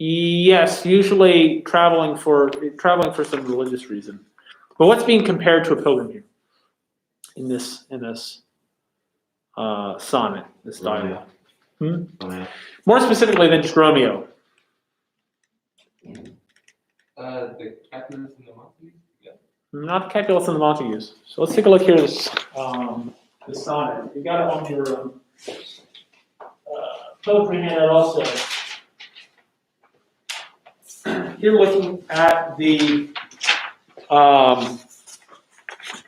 Yes, usually traveling for some religious reason. But what's being compared to a pilgrim here in this sonnet, this dialogue? More specifically than just Romeo. The Capulets and the Montagues? Yeah. Not the Capulets and the Montagues. So let's take a look here at this sonnet. You got it on your poetry handout also. Here looking at the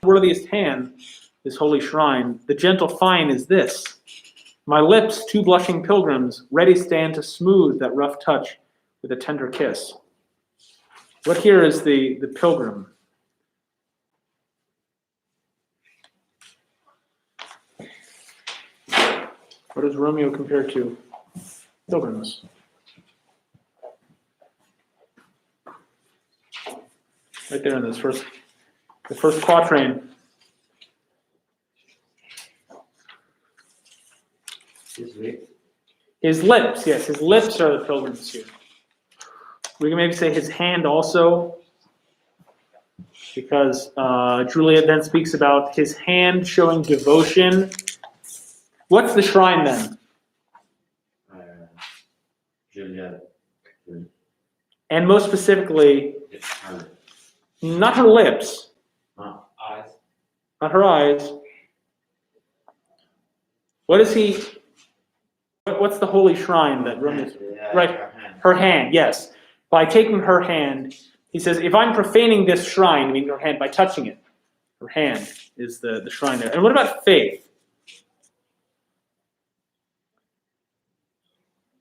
worthiest hand, this holy shrine, the gentle fine is this. My lips, two blushing pilgrims, ready stand to smooth that rough touch with a tender kiss. What here is the pilgrim? What does Romeo compare to pilgrims? Right there in the first quatrain. His lips, yes, his lips are the pilgrims here. We can maybe say his hand also, because Juliet then speaks about his hand showing devotion. What's the shrine then? Juliet. And most specifically, not her lips, Eyes. not her eyes. What is he? What's the holy shrine that Romeo? Right, her hand. Yes. By taking her hand, he says, if I'm profaning this shrine, meaning her hand, by touching it, her hand is the shrine there. And what about faith?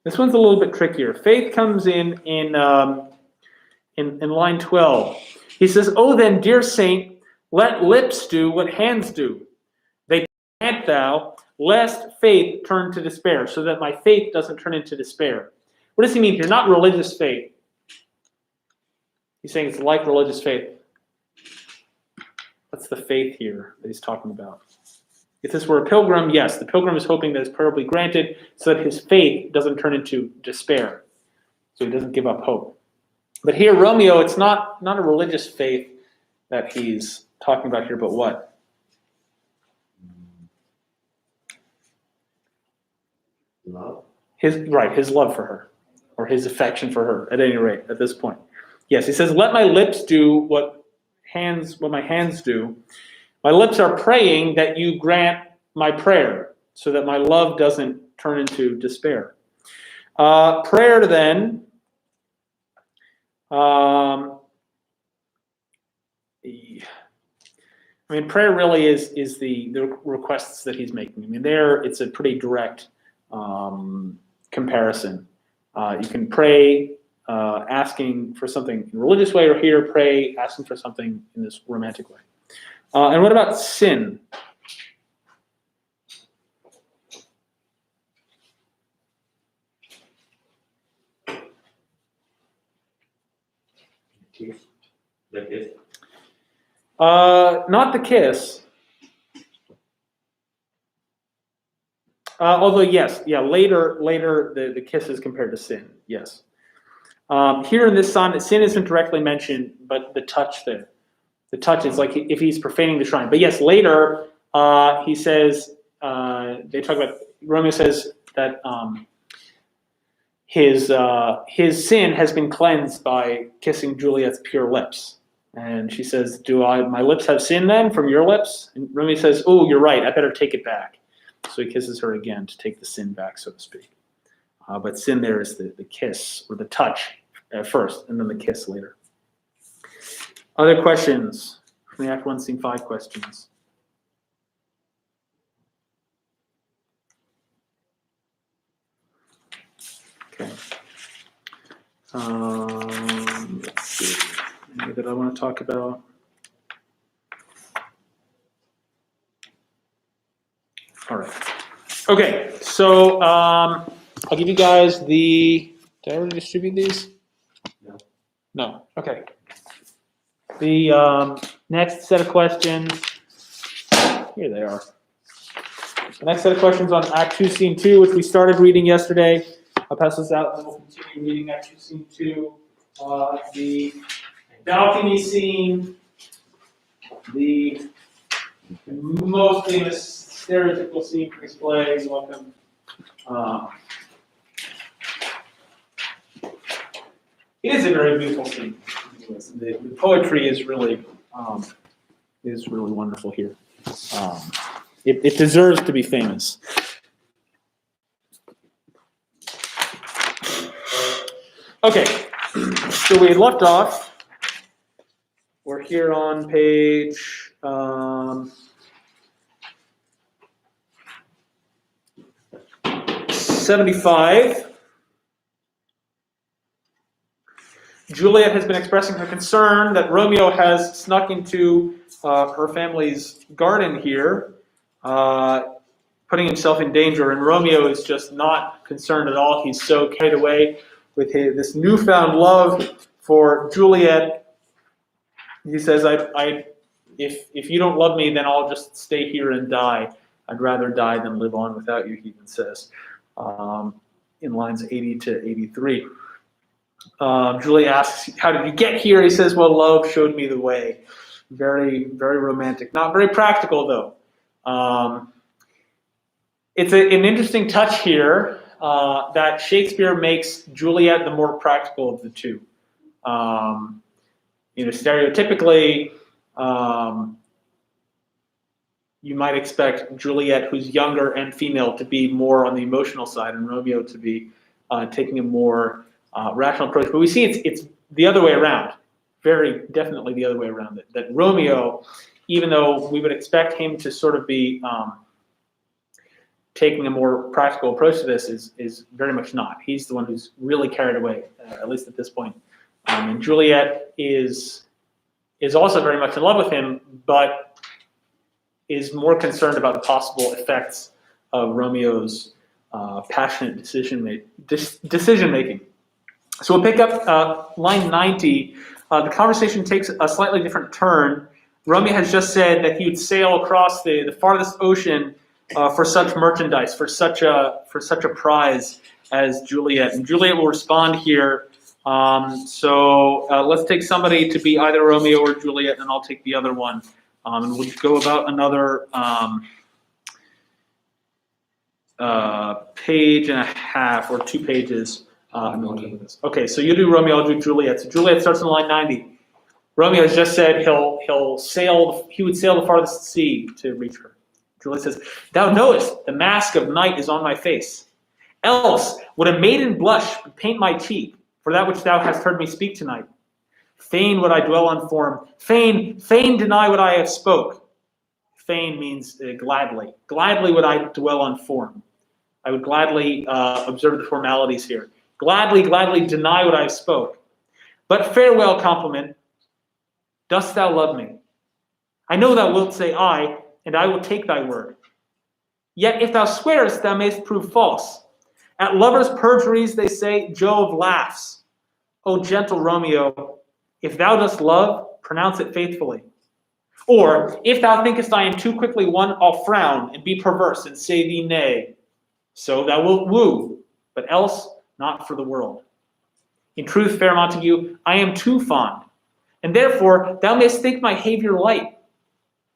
This one's a little bit trickier. Faith comes in line 12. He says, "Oh, then, dear saint, let lips do what hands do. They grant thou, lest faith turn to despair," so that my faith doesn't turn into despair. What does he mean here? Not religious faith. He's saying it's like religious faith. What's the faith here that he's talking about? If this were a pilgrim, yes, the pilgrim is hoping that his prayer will be granted so that his faith doesn't turn into despair, so he doesn't give up hope. But here, Romeo, it's not a religious faith that he's talking about here, but what? Love? His love for her, or his affection for her, at any rate, at this point. Yes, he says, let my lips do what my hands do. My lips are praying that you grant my prayer, so that my love doesn't turn into despair. Prayer then, prayer really is the requests that he's making. There it's a pretty direct comparison. You can pray asking for something in a religious way, or here pray asking for something in this romantic way. And what about sin? The kiss? Not the kiss. Although yes, later the kiss is compared to sin. Yes. Here in this sonnet, sin isn't directly mentioned, but the touch there. The touch is like if he's profaning the shrine. But yes, later he says, they talk about, Romeo says that his sin has been cleansed by kissing Juliet's pure lips. And she says, my lips have sin then from your lips? And Romeo says, oh, you're right, I better take it back. So he kisses her again to take the sin back, so to speak. But sin there is the kiss, or the touch first, and then the kiss later. Other questions from the Act 1, Scene 5 questions? Okay. Let's see. Anything that I want to talk about? All right. Okay, so I'll give you guys did I already distribute these? No. Okay. The next set of questions, here they are. The next set of questions on Act 2, Scene 2, which we started reading yesterday. I'll pass this out and then we'll continue reading Act 2, Scene 2. The balcony scene, the most famous stereotypical scene for this play. You're welcome. It is a very beautiful scene. The poetry is really wonderful here. It deserves to be famous. Okay, so we left off. We're here on page 75. Juliet has been expressing her concern that Romeo has snuck into her family's garden here, putting himself in danger, and Romeo is just not concerned at all. He's so carried away with this newfound love for Juliet. He says, if you don't love me, then I'll just stay here and die. I'd rather die than live on without you, he even says, in lines 80 to 83. Julie asks, how did you get here? He says, well, love showed me the way. Very, very romantic. Not very practical, though. It's an interesting touch here that Shakespeare makes Juliet the more practical of the two. Stereotypically, you might expect Juliet, who's younger and female, to be more on the emotional side, and Romeo to be taking a more rational approach. But we see it's the other way around. Very definitely the other way around. That Romeo, even though we would expect him to sort of be taking a more practical approach to this, is very much not. He's the one who's really carried away, at least at this point. And Juliet is also very much in love with him, but is more concerned about the possible effects of Romeo's passionate decision making. So we'll pick up line 90. The conversation takes a slightly different turn. Romeo has just said that he would sail across the farthest ocean for such merchandise, for such a prize as Juliet. And Juliet will respond here. So let's take somebody to be either Romeo or Juliet, and I'll take the other one. And we'll go about another page and a half or 2 pages. Okay, so you do Romeo, I'll do Juliet. So Juliet starts on line 90. Romeo has just said he would sail the farthest sea to reach her. Juliet says, thou knowest the mask of night is on my face. Else would a maiden blush paint my cheek for that which thou hast heard me speak tonight. Fain would I dwell on form. Fain deny what I have spoke. Fain means gladly. Gladly would I dwell on form. I would gladly observe the formalities here. Gladly deny what I have spoke. But farewell, compliment. Dost thou love me? I know thou wilt say aye, and I will take thy word. Yet if thou swearest, thou mayst prove false. At lovers' perjuries, they say, Jove laughs. O gentle Romeo, if thou dost love, pronounce it faithfully. Or, if thou thinkest I am too quickly won, I'll frown and be perverse and say thee nay. So thou wilt woo, but else not for the world. In truth, fair Montague, I am too fond, and therefore thou mayst think my behavior light.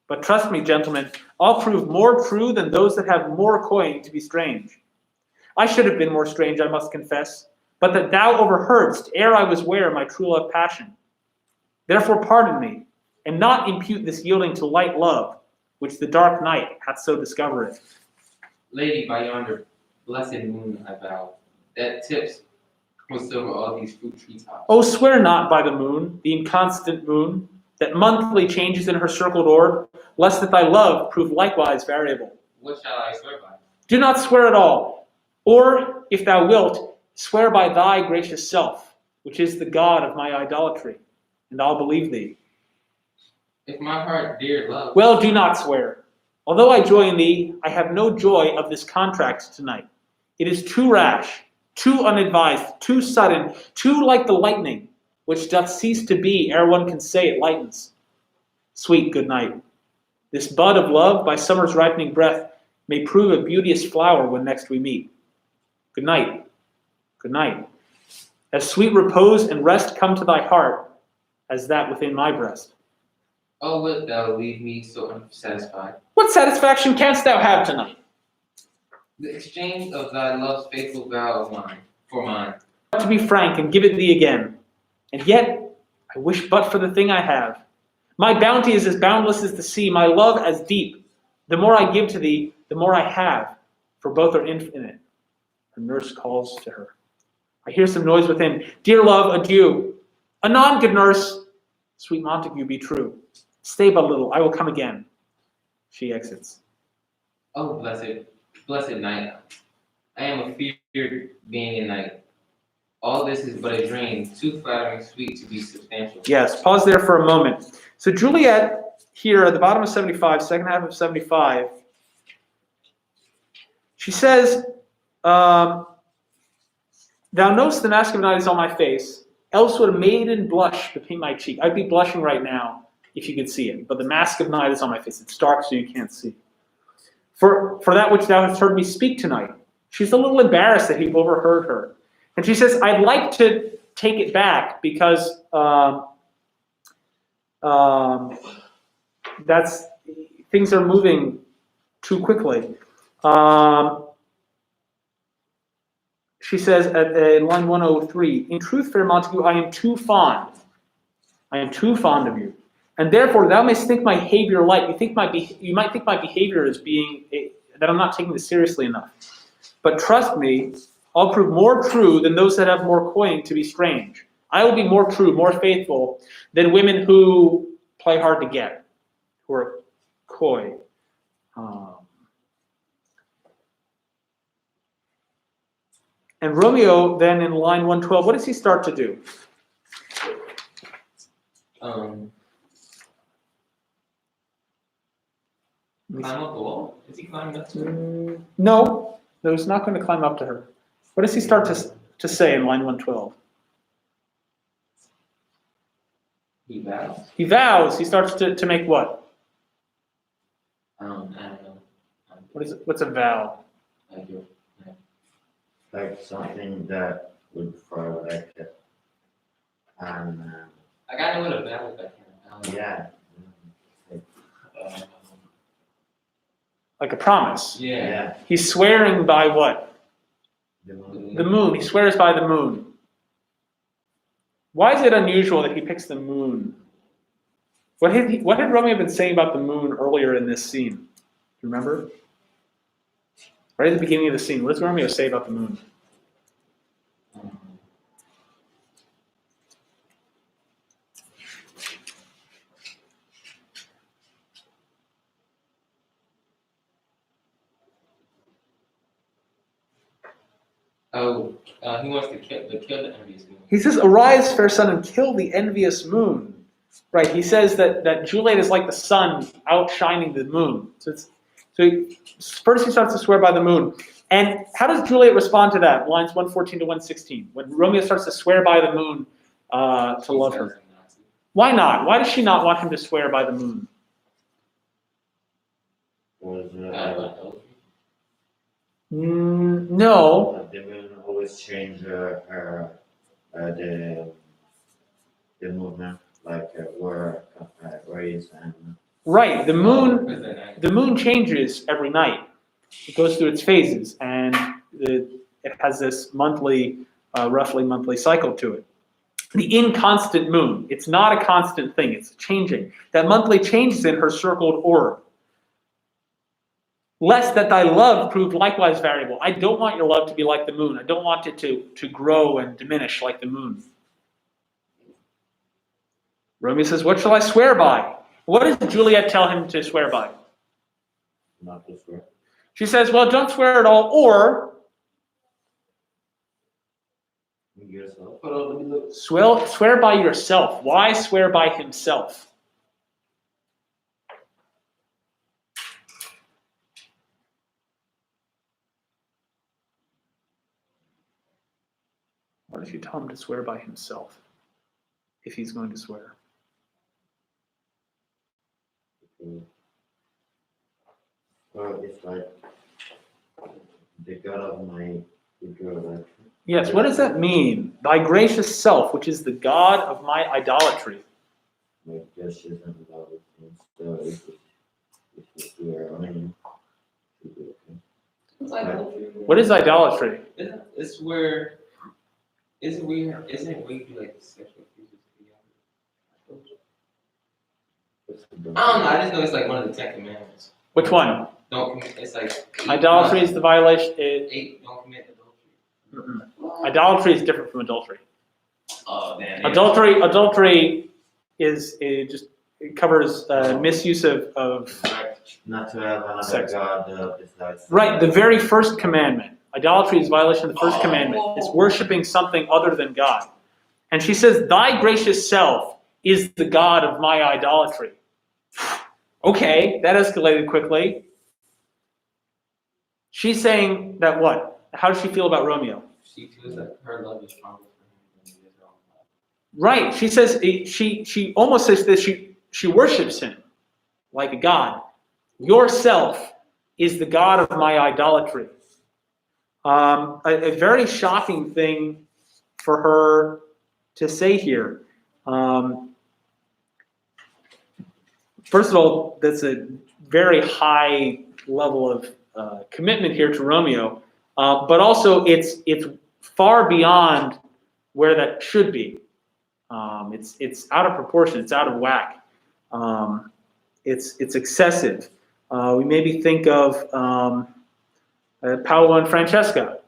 But trust me, gentlemen, I'll prove more true than those that have more coin to be strange. I should have been more strange, I must confess, but that thou overheardst ere I was ware my true love passion. Therefore pardon me, and not impute this yielding to light love, which the dark night hath so discovered. Lady, by yonder blessed moon, I vow, that tips was over all these fruit treetops. Oh, swear not by the moon, the inconstant moon, that monthly changes in her circled orb, lest that thy love prove likewise variable. What shall I swear by? Do not swear at all, or, if thou wilt, swear by thy gracious self, which is the God of my idolatry, and I'll believe thee. If my heart dear love... Well, do not swear. Although I joy in thee, I have no joy of this contract tonight. It is too rash, too unadvised, too sudden, too like the lightning, which doth cease to be ere one can say it lightens. Sweet good night. This bud of love, by summer's ripening breath, may prove a beauteous flower when next we meet. Good night. Good night. As sweet repose and rest come to thy heart as that within my breast. Oh, wilt thou leave me so unsatisfied? What satisfaction canst thou have tonight? The exchange of thy love's faithful vow of mine for mine. To be frank and give it thee again. And yet, I wish but for the thing I have. My bounty is as boundless as the sea, my love as deep. The more I give to thee, the more I have, for both are infinite. Her nurse calls to her. I hear some noise within. Dear love, adieu. Anon, good nurse. Sweet Montague, be true. Stay but a little, I will come again. She exits. Oh, blessed night. I am afeared being in night. All this is but a dream, too flattering sweet to be substantial. Yes, pause there for a moment. So Juliet, here at the bottom of 75, second half of 75, she says, thou knowest the mask of night is on my face, else would a maiden blush between my cheek. I'd be blushing right now if you could see it, but the mask of night is on my face. It's dark so you can't see. For that which thou hast heard me speak tonight. She's a little embarrassed that he overheard her. And she says, I'd like to take it back because that's things are moving too quickly. She says in line 103, in truth, fair Montague, I am too fond. I am too fond of you. And therefore, thou mayst think my behavior light. You might think my behavior as being that I'm not taking this seriously enough. But trust me, I'll prove more true than those that have more coin to be strange. I will be more true, more faithful than women who play hard to get, who are coy. And Romeo then in line 112, what does he start to do? Climb up the wall? Is he climbing up to her? No, he's not going to climb up to her. What does he start to say in line 112? He vows? He vows. He starts to make what? I don't know. What's a vow? I do. Like something that would for like and I gotta know what a vow is. I can't. yeah. Like a promise. Yeah. He's swearing by what? The moon. The moon. He swears by the moon. Why is it unusual that he picks the moon? What had Romeo been saying about the moon earlier in this scene? Do you remember? Right at the beginning of the scene, what does Romeo say about the moon? He wants to kill the envious moon. He says, arise, fair sun, and kill the envious moon. Right, he says that Juliet is like the sun outshining the moon. First he starts to swear by the moon. And how does Juliet respond to that? Lines 114 to 116. When Romeo starts to swear by the moon to love her. Why not? Why does she not want him to swear by the moon? Was No. the moon always change the movement like where is and Right, the moon changes every night. It goes through its phases, and it has this roughly monthly cycle to it. The inconstant moon, it's not a constant thing, it's changing. That monthly changes in her circled orb. Lest that thy love prove likewise variable. I don't want your love to be like the moon. I don't want it to grow and diminish like the moon. Romeo says, what shall I swear by? What does Juliet tell him to swear by? not to swear. She says, well, don't swear at all, or Yourself. Hold on, let me look. swear by yourself. Why swear by himself? What if you tell him to swear by himself, if he's going to swear? Well, it's like the God of my good girl, like Yes, what does that mean? Thy gracious self, which is the God of my idolatry. Like dishes and love and so if we are onion, it should be okay. It's idolatry. What is idolatry? It's where, isn't it where you do like the sexual activities together? What's the I don't know, I just know it's like one of the 10 commandments. Which one? Don't commit, it's like. Idolatry is the violation. Don't commit adultery. Idolatry is different from adultery. Oh, man. Adultery is it covers misuse of Not to have another Sex. God besides. right. The very first commandment. Idolatry is violation of the first commandment. It's worshiping something other than God. And she says, "Thy gracious self is the God of my idolatry." Okay, that escalated quickly. She's saying that what? How does she feel about Romeo? She feels like her love is stronger for him than his own love. Right. She says she almost says that she worships him like a god. Yourself is the God of my idolatry. A very shocking thing for her to say here. First of all, that's a very high level of commitment here to Romeo, but also it's far beyond where that should be. It's out of proportion. It's out of whack. It's excessive. We maybe think of Paolo and Francesca.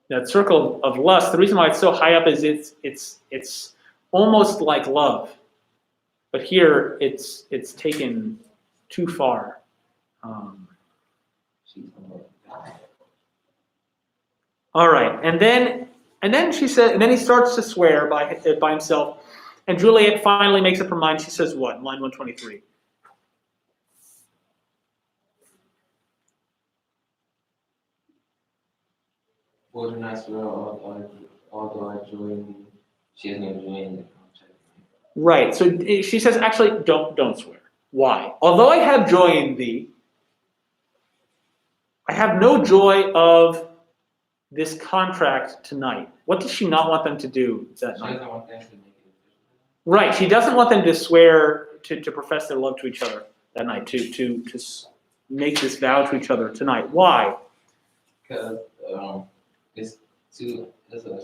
That circle of lust. The reason why it's so high up is it's almost like love, but here it's taken too far. She's gonna die. All right, and then she said, and then he starts to swear by himself, and Juliet finally makes up her mind. She says what? Line 123. What a nice girl, although I joy in thee, she has no joy in the contract. Right. So she says, actually, don't swear. Why? Although I have joy in thee, I have no joy of this contract tonight. What does she not want them to do that She night? doesn't want them to make it official. Right. She doesn't want them to swear to profess their love to each other that night, to make this vow to each other tonight. Why? Because it's too,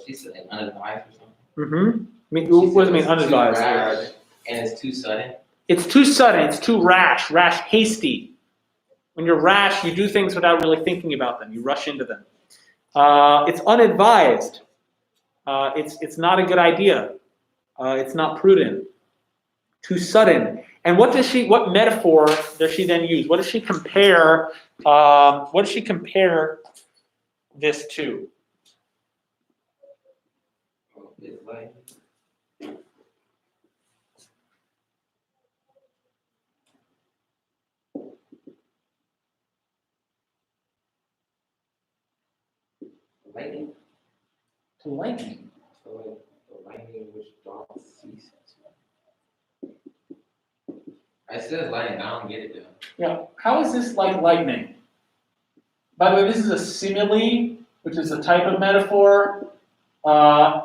she said unadvised or something. Mm-hmm. I mean, what does it mean, unadvised? Too rash, and it's too sudden. It's too sudden. It's too rash, hasty. When you're rash, you do things without really thinking about them. You rush into them. It's unadvised. It's not a good idea. It's not prudent. Too sudden. And what metaphor does she then use? What does she compare? What does she compare this to? It's like, lightning. To lightning. So like the lightning which doth cease. I said lightning, I don't get it though. Yeah. How is this like lightning? By the way, this is a simile, which is a type of metaphor. A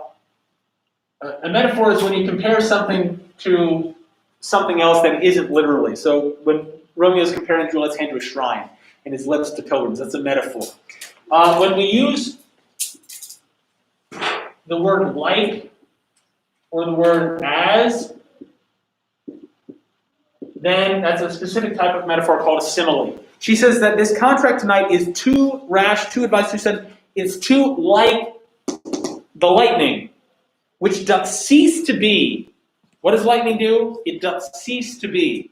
metaphor is when you compare something to something else that isn't literally. So when Romeo is comparing Juliet's hand to a shrine and his lips to pilgrims, that's a metaphor. When we use the word like or the word as, then that's a specific type of metaphor called a simile. She says that this contract tonight is too rash, too advised, too sudden. It's too like the lightning, which doth cease to be. What does lightning do? It doth cease to be.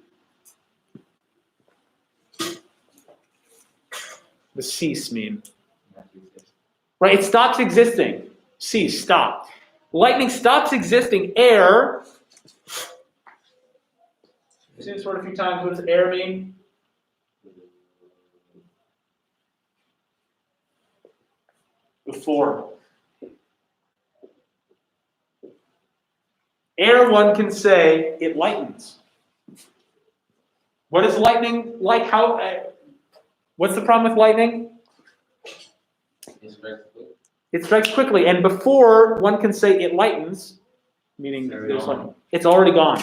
The cease mean? Right, it stops existing. Cease, stop. Lightning stops existing. Air. You've seen this word a few times. What does air mean? Before. Air, one can say, it lightens. What is lightning like? What's the problem with lightning? It strikes quick. It strikes quickly, and before one can say it lightens, meaning Very there's like, long. it's already gone.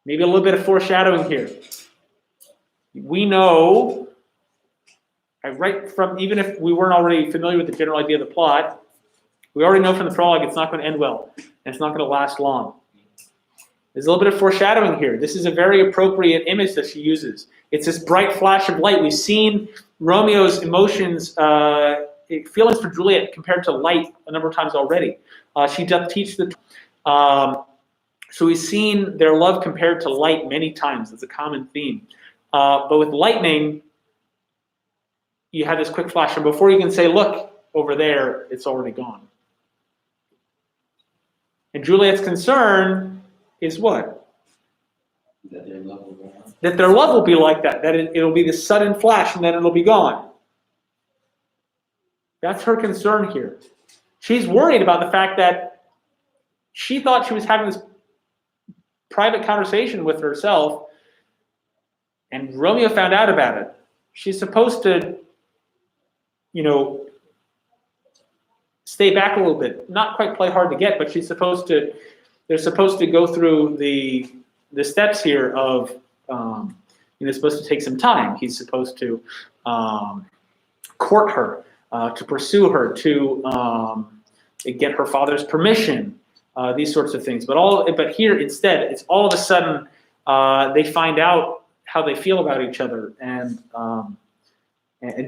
Maybe a little bit of foreshadowing here. We know, right from, even if we weren't already familiar with the general idea of the plot, we already know from the prologue it's not going to end well, and it's not going to last long. There's a little bit of foreshadowing here. This is a very appropriate image that she uses. It's this bright flash of light. We've seen Romeo's emotions, feelings for Juliet compared to light a number of times already. She doth teach the... So we've seen their love compared to light many times. It's a common theme. But with lightning, you have this quick flash, and before you can say, look, over there, it's already gone. And Juliet's concern is what? That their love will go on. That their love will be like that, that it'll be this sudden flash and then it'll be gone. That's her concern here. She's worried about the fact that she thought she was having this private conversation with herself, and Romeo found out about it. She's supposed to, stay back a little bit. Not quite play hard to get, but they're supposed to go through the steps here of, it's supposed to take some time. He's supposed to court her, to pursue her, to get her father's permission, these sorts of things. But here instead, it's all of a sudden they find out how they feel about each other, and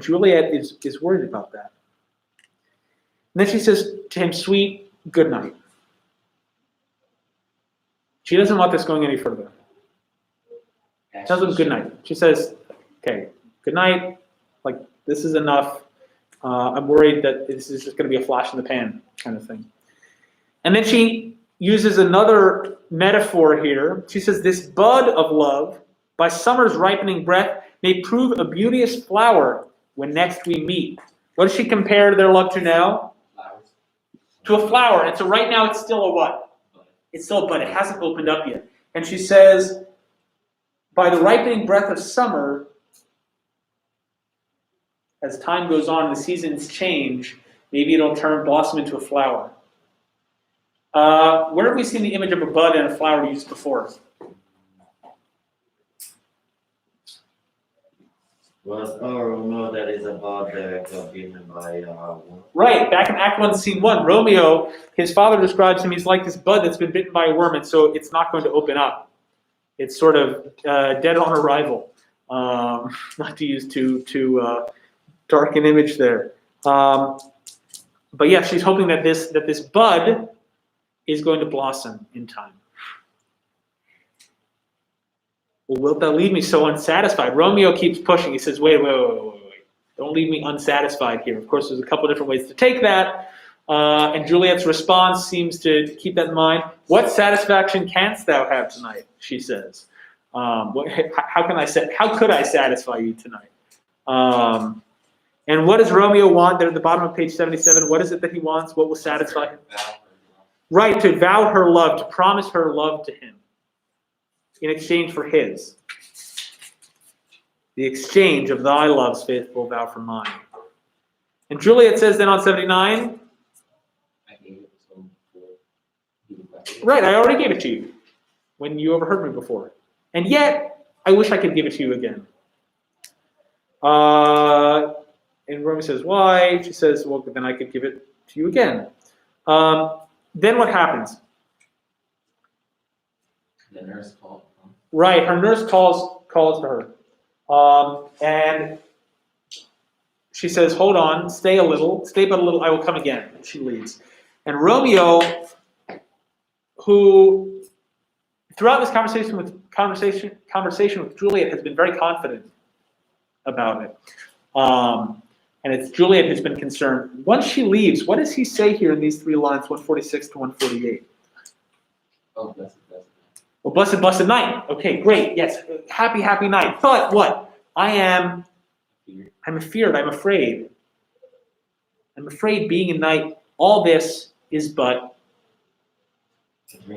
Juliet is worried about that. And then she says to him, "Sweet, good night." She doesn't want this going any further. She tells him good night. She says, "Okay, good night. Like, this is enough. I'm worried that this is just going to be a flash in the pan kind of thing." And then she uses another metaphor here. She says, "This bud of love, by summer's ripening breath, may prove a beauteous flower when next we meet." What does she compare their love to now? Flowers. To a flower. And so right now it's still a what? It's still a bud. It hasn't opened up yet. And she says, by the ripening breath of summer, as time goes on, the seasons change, maybe it'll blossom into a flower. Where have we seen the image of a bud and a flower used before? Romeo that is about got beaten by one. Right, back in Act 1, Scene 1, Romeo, his father describes him, he's like this bud that's been bitten by a worm, and so it's not going to open up. It's sort of dead on arrival. Not to use too dark an image there. But yeah, she's hoping that this bud is going to blossom in time. Well, wilt thou leave me so unsatisfied? Romeo keeps pushing. He says, wait. Don't leave me unsatisfied here. Of course, there's a couple different ways to take that. And Juliet's response seems to keep that in mind. What satisfaction canst thou have tonight? She says. How could I satisfy you tonight? And what does Romeo want? There at the bottom of page 77. What is it that he wants? What will satisfy him? Right, to vow her love, to promise her love to him in exchange for his. The exchange of thy love's faithful vow for mine. And Juliet says then on 79, I gave it to him before. right, I already gave it to you when you overheard me before. And yet, I wish I could give it to you again. And Romeo says, why? She says, well, then I could give it to you again. Then what happens? The nurse called. Right, her nurse calls to her. And she says, hold on, stay but a little, I will come again. And she leaves. And Romeo, who throughout this conversation with Juliet has been very confident about it. And it's Juliet who's been concerned. Once she leaves, what does he say here in these three lines, 146 to 148? Oh, blessed. Well, blessed night. Okay, great. Yes, happy night. But what? I'm afeared. I'm afraid. I'm afraid being a night, all this is but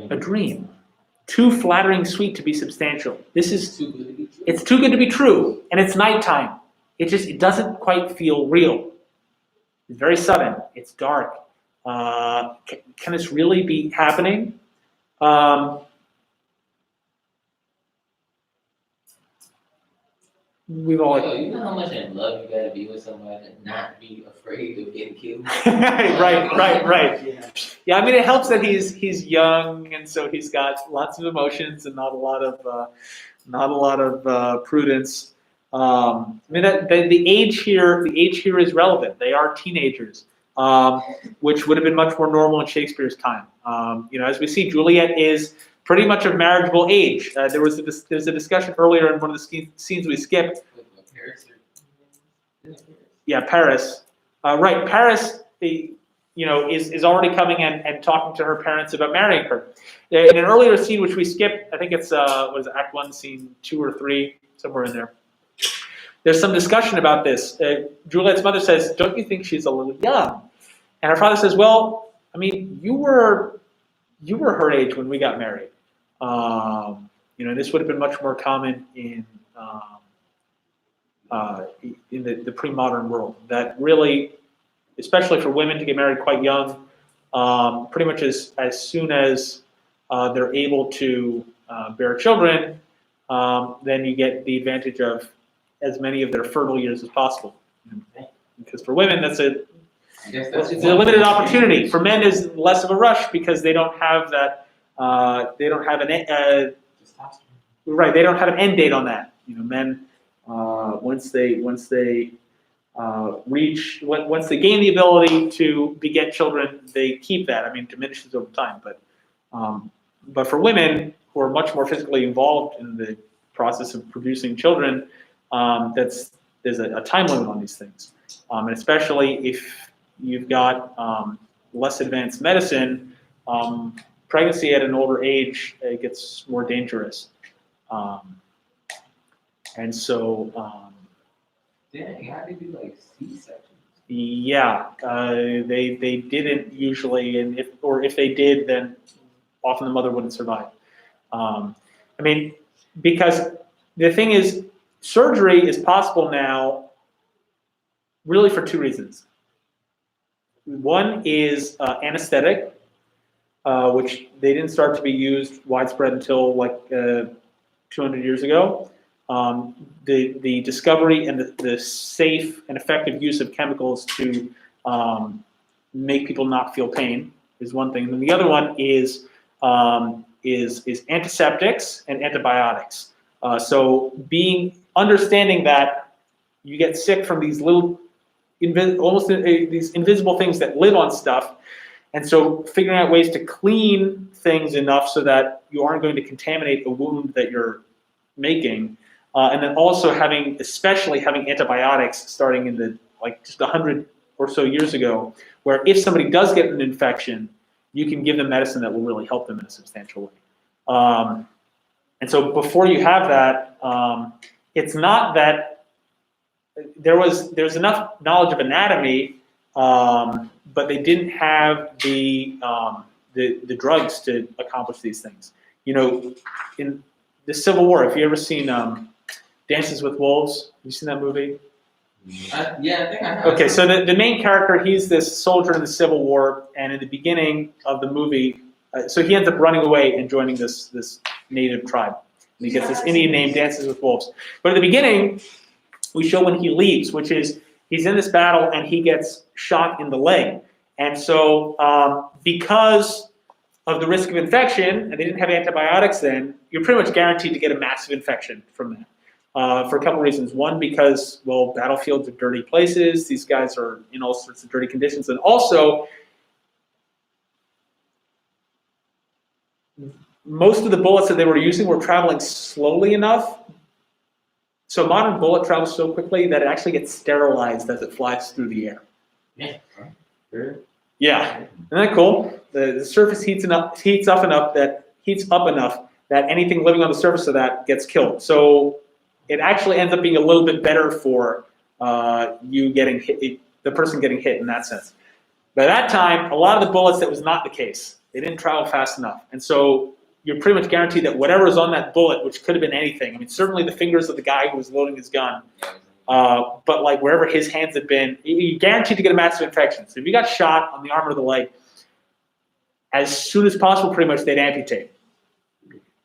a dream. Too flattering sweet to be substantial. It's too good to be true. And it's nighttime. It doesn't quite feel real. It's very sudden. It's dark. Can this really be happening? We've all Yo, you know how much in love you gotta be with somebody and not be afraid of getting killed? right. Yeah, I mean, it helps that he's young, and so he's got lots of emotions and not a lot of prudence. I mean, the age here is relevant. They are teenagers, which would have been much more normal in Shakespeare's time. As we see, Juliet is pretty much of marriageable age. There was a discussion earlier in one of the scenes we skipped. Yeah, Paris. Right, Paris. Is already coming and talking to her parents about marrying her. In an earlier scene, which we skipped, I think it's Act 1, Scene 2 or 3, somewhere in there. There's some discussion about this. Juliet's mother says, "Don't you think she's a little young?" And her father says, "Well, I mean, you were her age when we got married. This would have been much more common in the pre-modern world. That really, especially for women to get married quite young, pretty much as soon as they're able to bear children, then you get the advantage of as many of their fertile years as possible. Because for women, it's a limited opportunity. For men, is less of a rush because they don't have that. They don't have an right. They don't have an end date on that. Men once they gain the ability to beget children, they keep that. I mean, it diminishes over time, but for women who are much more physically involved in the process of producing children, there's a time limit on these things, and especially if you've got less advanced medicine, pregnancy at an older age gets more dangerous, and so. Dang, how did you do like C-sections? Yeah, they didn't usually, and if they did, then often the mother wouldn't survive. Because the thing is, surgery is possible now, really for two reasons. One is anesthetic, which they didn't start to be used widespread until 200 years ago. The discovery and the safe and effective use of chemicals to make people not feel pain is one thing. And then the other one is antiseptics and antibiotics. So understanding that you get sick from these little these invisible things that live on stuff, and so figuring out ways to clean things enough so that you aren't going to contaminate the wound that you're making. And then also especially having antibiotics starting in just 100 or so years ago, where if somebody does get an infection, you can give them medicine that will really help them in a substantial way. And so before you have that, it's not that there's enough knowledge of anatomy, but they didn't have the drugs to accomplish these things. In the Civil War, have you ever seen Dances with Wolves? Have you seen that movie? Yeah, I think I have. Okay, so the main character, he's this soldier in the Civil War, and in the beginning of the movie, so he ends up running away and joining this native tribe. And he gets this Indian name, Dances with Wolves. But at the beginning, we show when he leaves, which is he's in this battle and he gets shot in the leg. And so because of the risk of infection, and they didn't have antibiotics then, you're pretty much guaranteed to get a massive infection from that. For a couple reasons. One, because, battlefields are dirty places. These guys are in all sorts of dirty conditions. And also, most of the bullets that they were using were traveling slowly enough. So a modern bullet travels so quickly that it actually gets sterilized as it flies through the air. Yeah. Sure. Yeah, isn't that cool? The surface heats up enough that anything living on the surface of that gets killed. So it actually ends up being a little bit better for you getting hit, the person getting hit in that sense. By that time, a lot of the bullets, that was not the case. They didn't travel fast enough. And so you're pretty much guaranteed that whatever is on that bullet, which could have been anything, certainly the fingers of the guy who was loading his gun, but like wherever his hands have been, you're guaranteed to get a massive infection. So if you got shot on the arm or the leg, as soon as possible, pretty much they'd amputate.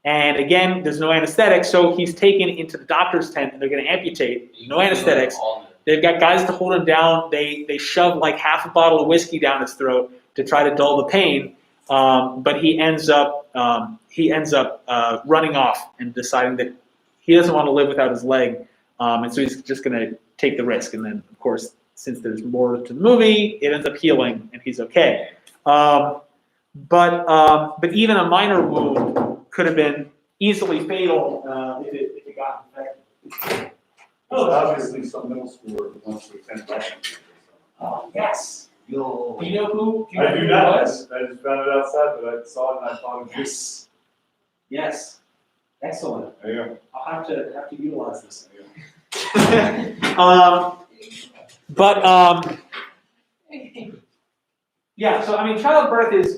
And again, there's no anesthetic, so he's taken into the doctor's tent and they're going to amputate. No anesthetics. They've got guys to hold him down. They shove like half a bottle of whiskey down his throat to try to dull the pain. But he ends up running off and deciding that he doesn't want to live without his leg, and so he's just going to take the risk. And then, of course, since there's more to the movie, it ends up healing and he's okay. But even a minor wound could have been easily fatal if it got infected. There's obviously some middle schooler who wants to attend Russian. Oh, yes. Yo. Do you know who? I do who not. it I was? just found it outside, but I saw it and I thought of this. Yes. Excellent. There you go. I'll have to utilize this. There you Yeah, so I mean, childbirth is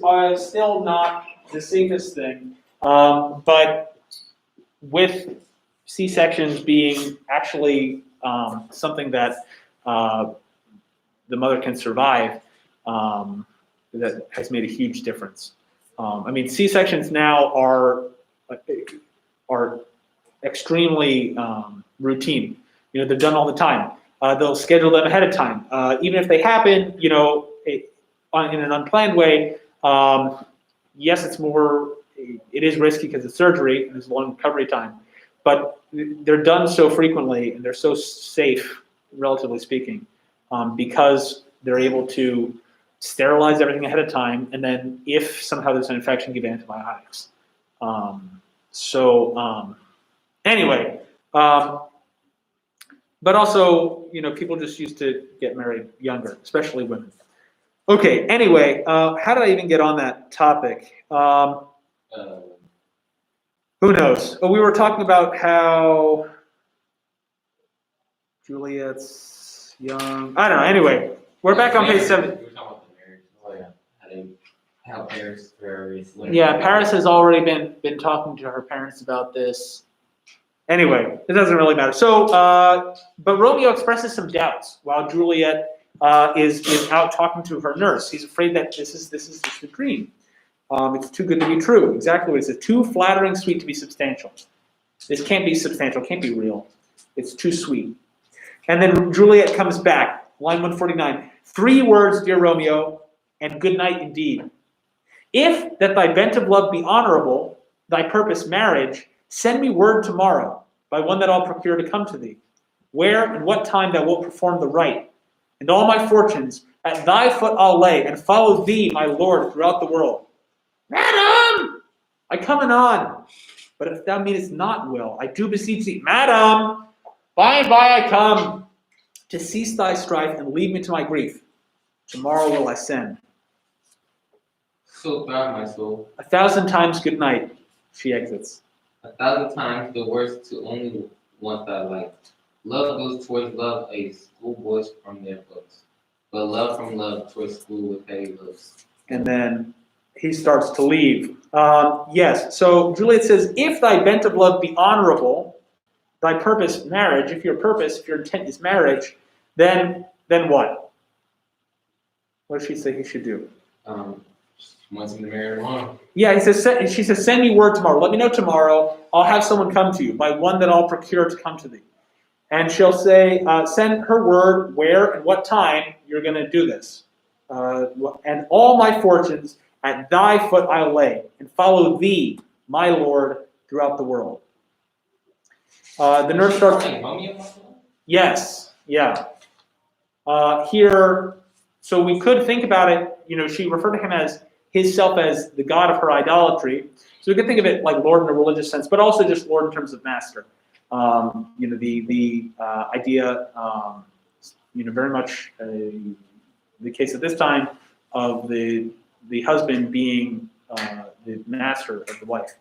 still not the safest thing, but with C-sections being actually something that the mother can survive, that has made a huge difference. I mean, C-sections now are extremely routine. You know, they're done all the time. They'll schedule them ahead of time. Even if they happen, you know, in an unplanned way, yes, it is risky because it's surgery and there's a long recovery time, but they're done so frequently and they're so safe, relatively speaking, because they're able to sterilize everything ahead of time, and then if somehow there's an infection, give antibiotics. Anyway, but also, you know, people just used to get married younger, especially women. Okay, anyway, how did I even get on that topic? Who knows? Oh, we were talking about how Juliet's young. I don't know. Anyway, we're back on page 7. We were talking about the marriage. Oh yeah. How Paris varies. Yeah, Paris has already been talking to her parents about this. Anyway, it doesn't really matter. So, but Romeo expresses some doubts while Juliet is out talking to her nurse. He's afraid that this is just a dream. It's too good to be true. Exactly what it says. Too flattering, sweet to be substantial. This can't be substantial. Can't be real. It's too sweet. And then Juliet comes back. Line 149. 3 words, dear Romeo, and good night indeed. If that thy bent of love be honorable, thy purpose marriage, send me word tomorrow by one that I'll procure to come to thee, where and what time thou wilt perform the rite, and all my fortunes at thy foot I'll lay, and follow thee, my lord, throughout the world. Madam, I come anon, but if thou meanest not will, I do beseech thee, madam, by and by I come, to cease thy strife and leave me to my grief. Tomorrow will I send. So thrive my soul. 1,000 times good night, she exits. 1,000 times the worst to only want thy light. Love goes towards love, a schoolboys from their books. But love from love towards school with heavy looks. And then he starts to leave. Yes, so Juliet says, if thy bent of love be honorable, thy purpose marriage, if your intent is marriage, then what? What does she say he should do? Wants him to marry her tomorrow. Yeah, she says, send me word tomorrow. Let me know tomorrow. I'll have someone come to you, by one that I'll procure to come to thee. And she'll say, send her word where and what time you're going to do this. And all my fortunes at thy foot I'll lay, and follow thee, my Lord, throughout the world. The nurse starts. Yes, yeah. Here, so we could think about it. You know, she referred to him as himself as the god of her idolatry. So we could think of it like Lord in a religious sense, but also just Lord in terms of master. You know, the idea, you know, very much the case at this time of the husband being the master of the wife.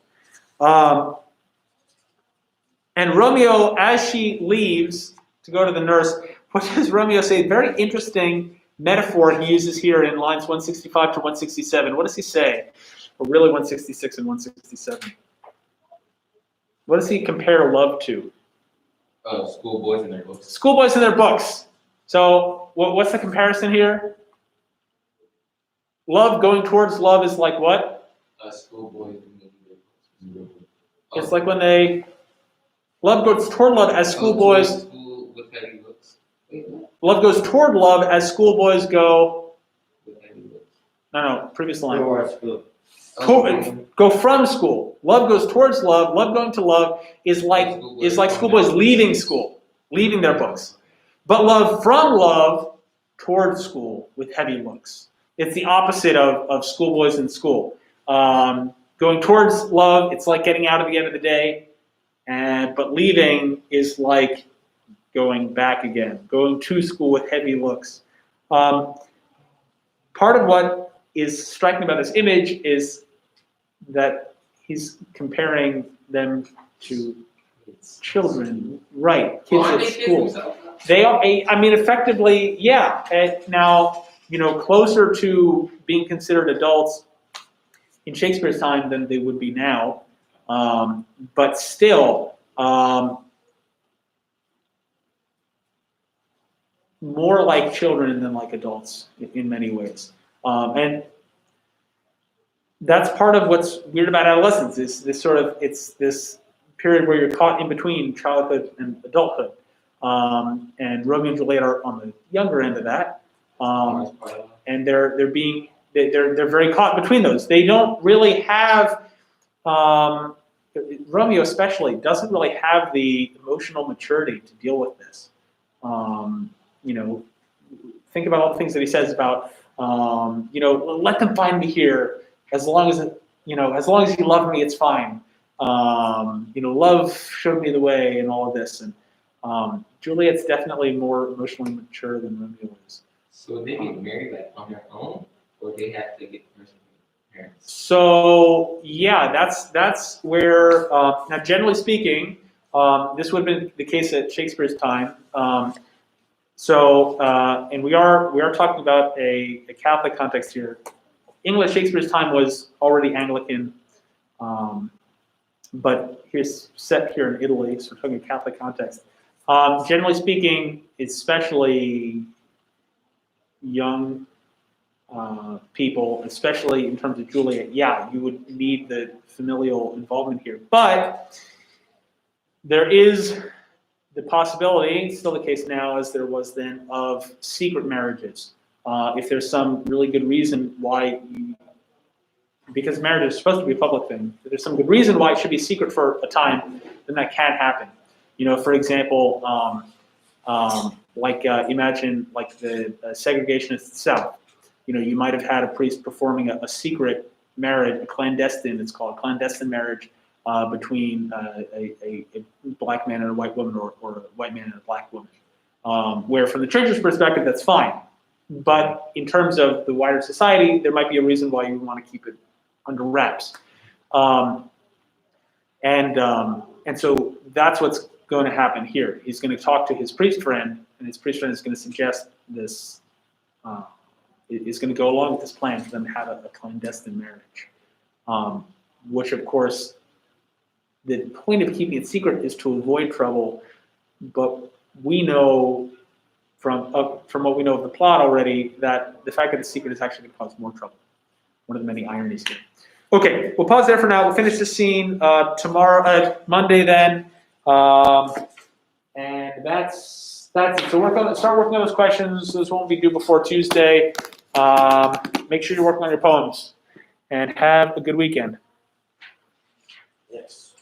And Romeo, as she leaves to go to the nurse, what does Romeo say? Very interesting metaphor he uses here in lines 165 to 167. What does he say? Or really 166 and 167. What does he compare love to? Schoolboys in their books. Schoolboys in their books. So what's the comparison here? Love going towards love is like what? Schoolboys in their books. It's like when love goes toward love as schoolboys. School with heavy books. Wait, what? Love goes toward love as schoolboys go. With heavy books. No, previous line. Go to school. Go from school. Love goes towards love. Love going to love is like schoolboys leaving school, leaving their books. But love from love towards school with heavy books. It's the opposite of schoolboys in school. Going towards love, it's like getting out at the end of the day, but leaving is like going back again. Going to school with heavy looks. Part of what is striking about this image is that he's comparing them to children, right? Kids Aren't at they kids school. themselves? They are. I mean, effectively, yeah. Now, closer to being considered adults in Shakespeare's time than they would be now, but still, more like children than like adults in many ways, and that's part of what's weird about adolescence. Is it's this period where you're caught in between childhood and adulthood, and Romeo and Juliet are on the younger end of that, and they're very caught between those. They don't really have Romeo especially doesn't really have the emotional maturity to deal with this. Think about all the things that he says about let them find me here as long as you love me, it's fine. Love showed me the way and all of this. And Juliet's definitely more emotionally mature than Romeo is. So they get married like on their own, or they have to get permission from their parents? So yeah, that's where now generally speaking, this would have been the case at Shakespeare's time. And we are talking about a Catholic context here. English Shakespeare's time was already Anglican, but here's set here in Italy, so we're talking a Catholic context. Generally speaking, especially young people, especially in terms of Juliet, yeah, you would need the familial involvement here. But there is the possibility, it's still the case now as there was then, of secret marriages. If there's some really good reason why because marriage is supposed to be a public thing, if there's some good reason why it should be secret for a time, then that can happen. For example, imagine like the segregationist South. You might have had a priest performing a secret marriage, a clandestine, it's called clandestine marriage, between a black man and a white woman, or a white man and a black woman. Where from the church's perspective, that's fine. But in terms of the wider society, there might be a reason why you want to keep it under wraps. And so that's what's going to happen here. He's going to talk to his priest friend, and his priest friend is going to suggest this, is going to go along with this plan for them to have a clandestine marriage. Which, of course, the point of keeping it secret is to avoid trouble, but we know from what we know of the plot already that the fact that it's secret is actually going to cause more trouble. One of the many ironies here. Okay, we'll pause there for now. We'll finish the scene tomorrow, Monday then, and that's it. So start working on those questions. Those won't be due before Tuesday. Make sure you're working on your poems, and have a good weekend. Yes.